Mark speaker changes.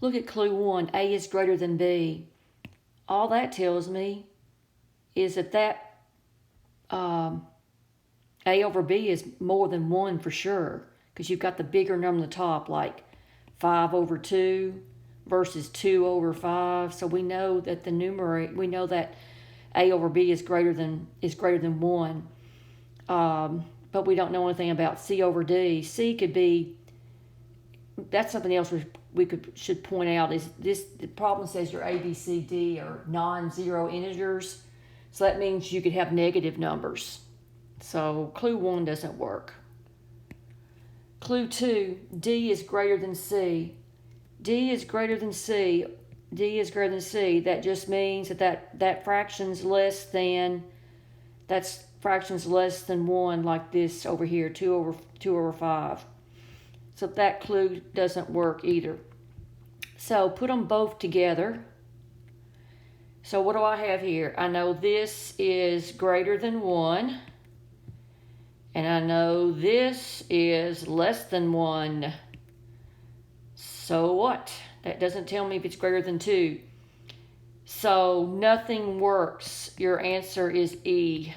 Speaker 1: Look at clue 1, A is greater than B. All that tells me is that A over B is more than 1 for sure, because you've got the bigger number on the top, like 5 over 2 versus 2 over 5. So we know that the numerator, we know that A over B is greater than 1. But we don't know anything about C over D. C could be, that's something else we should point out, is this, the problem says your A, B, C, D are non-zero integers. So that means you could have negative numbers. So clue 1 doesn't work. Clue 2, D is greater than C. D is greater than C. D is greater than C. That just means that fraction's less than, that's fractions less than 1, like this over here, 2 over 5. So that clue doesn't work either. So put them both together. So what do I have here? I know this is greater than 1. And I know this is less than 1. So what? That doesn't tell me if it's greater than 2. So nothing works. Your answer is E.